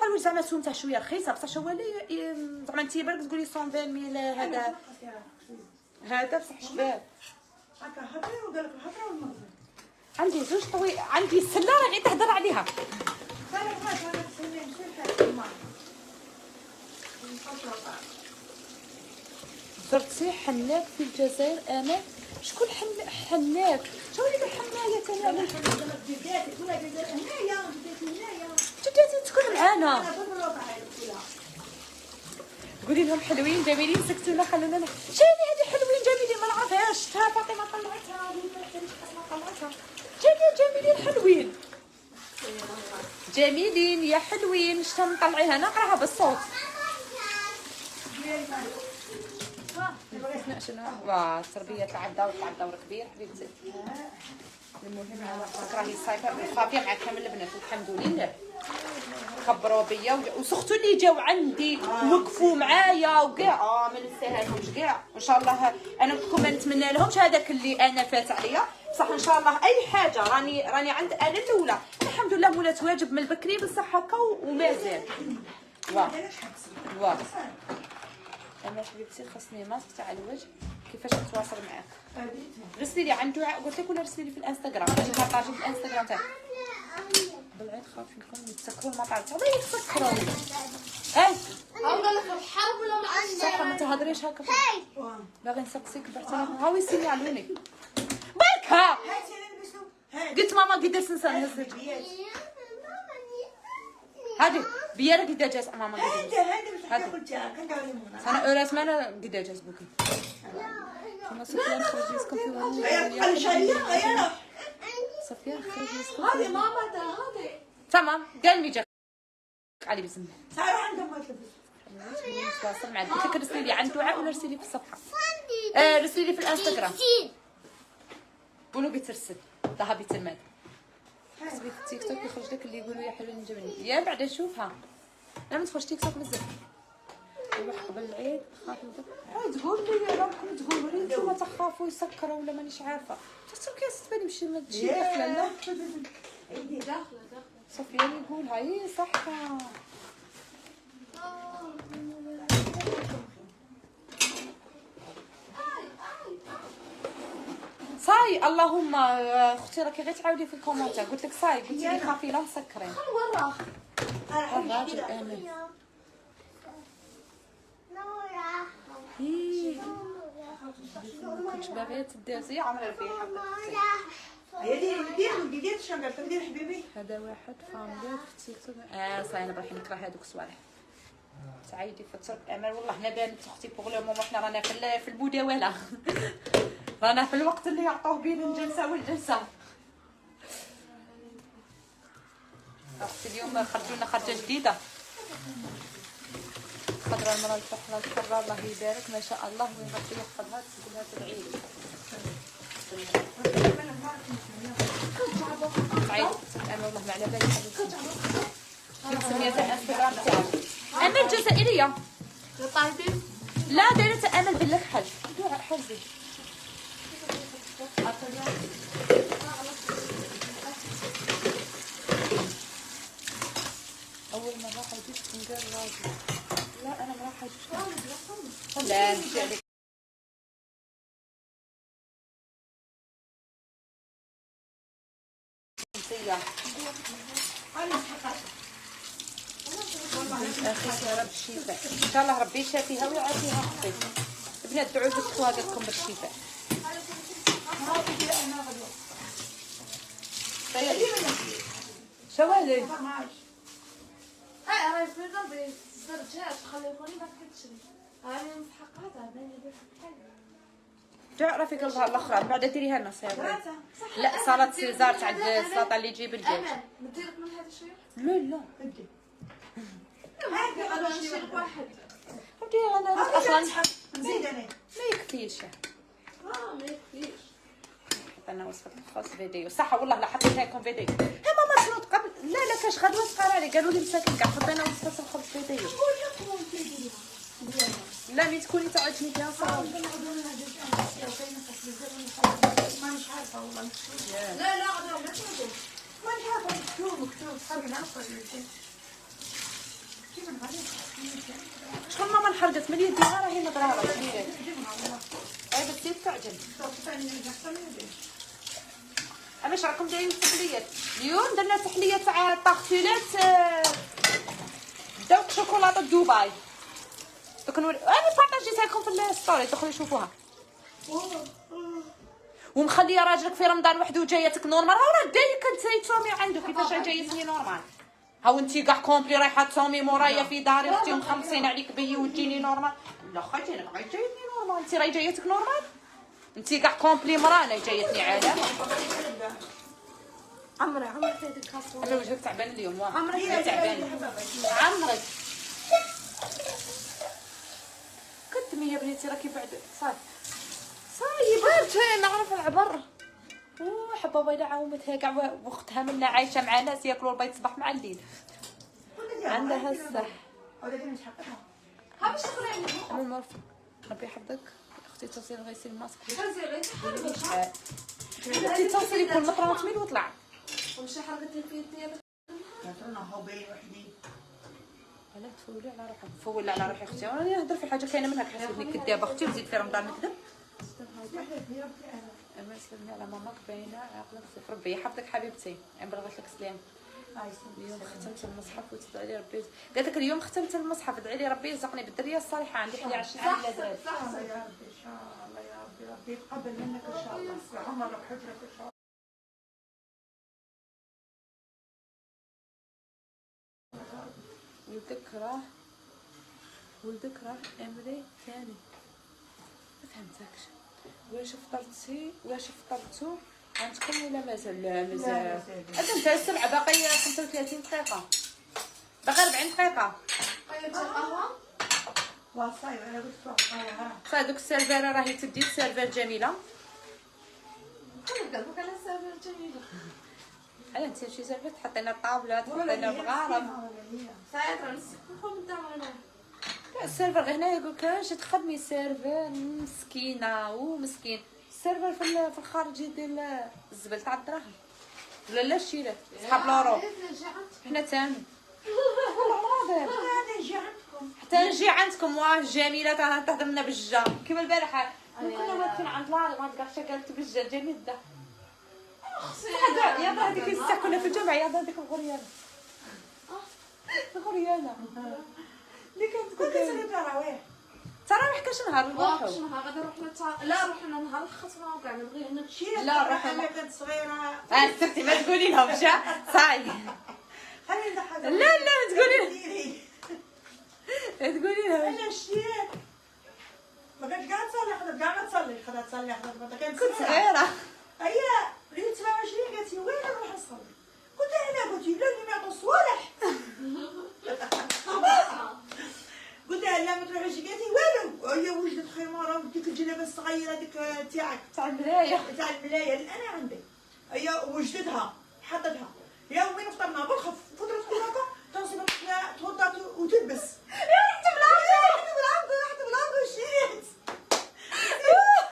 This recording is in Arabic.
الحلويات زعما سوم تاع شويه رخيصه بصح هو زعما انت بالك تقولي 120 ميل هذا بصح شباب هكا هضري وقال لك الهضره والمغرب. عندي زوج طويل، عندي السله غير تهضر عليها. زرتي حناك في الجزائر؟ انا شكون حناك؟ شو اللي حنايا تاع انا؟ جداتك ولا جدات هنايا جداتي هنايا. جداتي تكون معانا. قولي لهم حلوين جميلين سكتونا خلونا شايفين هذه حلوين جميلين ما نعرفهاش. شفتها فاطمه طلعتها جميلين حلوين جميلين يا حلوين. شتا نطلعيها نقراها بالصوت. شنو واه التربيه تاع دور كبير حبيبتي. المهم انا راهي صافيه مع كامل البنات الحمد لله كبروا بيا وسختو اللي جاو عندي وقفوا معايا وكاع ما ننساهالهمش كاع. ان شاء الله انا كنت ما نتمنى لهمش هذاك اللي انا فات عليا بصح ان شاء الله اي حاجه راني عند انا الاولى الحمد لله ولات واجب من البكري بصح هكا ومازال واه انا حبيبتي خاصني ماسك تاع الوجه. كيفاش نتواصل معاك؟ رسلي لي عند دعاء قلت لك ولا رسلي لي في الانستغرام. انا بارطاجي في الانستغرام تاعي بالعيد خاف لكم يتسكروا المطار تاعي يتسكروا. هاولا لك الحرب ولا العشاء صح ما تهضريش هكا باغي نسقسيك بعترف هاو يسينالوني بركه. قلت ماما قداش نسى نهزك هادي بيا قدا جاز ماما هذا انا اورات ما انا قدا جاز بوكي انا صفيان خرجي يسكن في هذه صفيان خرجي يسكن هذه ماما هذه تمام قال مي جاك علي بسم الله صار عندهم ما تلبس. تواصل معك قلت لك رسلي لي عند دعاء ولا رسلي لي في الصفحه رسلي لي في الانستغرام قولوا بترسل ذهبي تلماد حسبي في التيك توك يخرج لك اللي يقولوا يا حلوين جميلين يا بعد نشوفها. لا ما تخرج تيك توك بزاف روح قبل العيد خاف تقول لي راكم تقولوا لي انتم تخافوا يسكروا ولا مانيش عارفه تصور كاس تبان مشي ما تجي داخله لا داخله صفيان يقولها اي صح. صاي اللهم اختي راكي غير تعاودي في الكومنتات قلت لك صاي قلت لي خافي لا مسكرين وراه الراجل امين كنت باغيه تدازي عمري ربي حبيبي هذا واحد فاميلي في تيك توك صاي انا راح نكره هذوك الصوالح تعايدي في ترك امل والله حنا بانت اختي بوغ لو مومون حنا رانا في البوداوله رانا في الوقت اللي يعطوه بين الجلسه والجلسه. اختي اليوم خرجوا لنا خرجه جديده خضره المراه الفحله الحره الله يبارك ما شاء الله وين ربي يحفظها تسقلها تدعي لي تعيد انا والله ما على بالي حبيبتي نسميها تاع الانستغرام تاعي امل جزائريه طيبين لا دايره امل بالكحل دعاء حزي اول مره حجيت ندير راجل لا انا ما راح اجي لا نمشي عليك اخي يا رب الشفاء ان شاء الله ربي يشافيها ويعافيها اختي بنات دعوا بتواقفكم بالشفاء. شو هذي؟ هاي راهي في قلبي زرجات خليوني ما تكتشري هاي مستحقاتها بين تعرفي قلبها الاخرى بعد ديريها لنا صاير لا صارت سيزار تاع السلطه اللي يجيب الدجاج نديرك من هذا شويه لا هاي انا نشيل واحد ودي انا اصلا نزيد انا ما يكفيش ما يكفيش انا وصفه الخبز فيديو صح والله لا حطيت لكم فيديو هي ماما شنو قبل لا كاش غدوه صغار لي قالوا لي مساكن كاع حطينا انا وصفه الخبز فيديو لا مي تكوني تعجني فيها صافي مانيش عارفه والله لا غدا ما تنوضوا مانيش عارفه مكتوب صافي نعرف كيف نغادي شكون ماما انحرقت من يدي راهي نضرها كبيره. اي بس تعجن. اش راكم دايرين التحليات؟ اليوم درنا تحليه تاع طاغتيلات دوك شوكولاته دبي. دوك انا بارطاجيتها لكم في الستوري دخلوا شوفوها. ومخليه راجلك في رمضان وحده وجايتك نورمال. ها راه دايك انت تصومي عنده كيفاش جايتني نورمال. هاو انتي كاع كومبلي رايحه تصومي مورايا في داري اختي ومخلصين عليك بيي وتجيني نورمال. لا خالتي انا غير جايتني نورمال. انتي راهي جايتك نورمال. انتي كاع كومبلي مرا انا جايتني عاده. عمري هذيك الكاسرونه. انا وجهك تعبان اليوم. واه عمري تعبان. عمرك قدمي يا بنيتي راكي بعد صايب نعرف العبر. حبه بيضه عاومتها كاع واختها منا عايشه مع ناس ياكلوا البيض صباح مع الليل. عندها الصح. ها باش تقريني انا المرفق ربي يحفظك اختي توصيل غيسيل الماسك. حزي غير اختي توصيل يكون مطرات مين وطلع. ومشي حرقت الفيل ديالك. هو باين وحدي. لا تفولي على روحك. فولي على روحي اختي. انا نهضر في حاجه كاينه منها كحسبني كدابه اختي وزيد في رمضان نكذب. اما سلمي على ماماك باينه عاقلك صفر. ربي يحفظك حبيبتي. انا بغيت لك سلام. اليوم ختمت المصحف وتدعي لي ربي. قالت لك اليوم ختمت المصحف ادعي لي ربي يرزقني بالدريه الصالحه. عندي 11 عام لا دراري. صح يا ربي ان شاء الله يا ربي. ربي يتقبل منك ان شاء الله. عمرك حجرك ان شاء الله. ولدك راه امري ثاني. ما فهمتكش. واش فطرتو عندكم ولا مازال؟ لا مازال. انت السبعه باقي 35 دقيقه باقي 40 دقيقه. طيب القهوه وصايب انا قلت قهوه. صاي دوك السيرفيره راهي تدي السيرفير جميله. كنبدا بك على السيرفر جميله. انا انت شي سيرفير تحطينا الطابله تحطينا الغرام. ساعات راه نسكنكم الدار انا. السيرفر غير هنا يقولك اش تخدمي سيرفر مسكينه ومسكين. السيرفر في الخارج يدير الزبل تاع الدراهم ولا لا الشيرات صحاب لورو. حنا تاني والله انا نجي عندكم. حتى نجي عندكم. واه جميله تهضرنا بالجا كيما البارحه كنا واقفين عند لاري ما تلقاش قالت بالجا جميل ده. يا هذيك الساعه كنا في الجامع يا هذيك الغريانه اللي كانت قدامي. تراويح كاش نهار نروحو. واش نهار غادي نروح لا روحنا نهار الخطبه وكاع نبغي هنا لا روح انا كنت صغيره. سرتي ما تقولي لهم شا صاي. خليني نضحك. لا ما تقولي تقولي لهم. انا شتيت ما كنتش قاعده تصلي. خدت كاع ما تصلي. خدت تصلي خدت كنت كنت صغيره. هيا غير 27 قالت لي وين نروح نصلي. قلت لها هنا. قلت لها اللي ما يعطوا الصوالح. قلت لها لا ما تروحيش. قالت لي والو. هي وجدت خماره وديك الجلابه الصغيره هذيك تاعك تاع المرايه تاع الملايه اللي انا عندي. هي وجدتها حطتها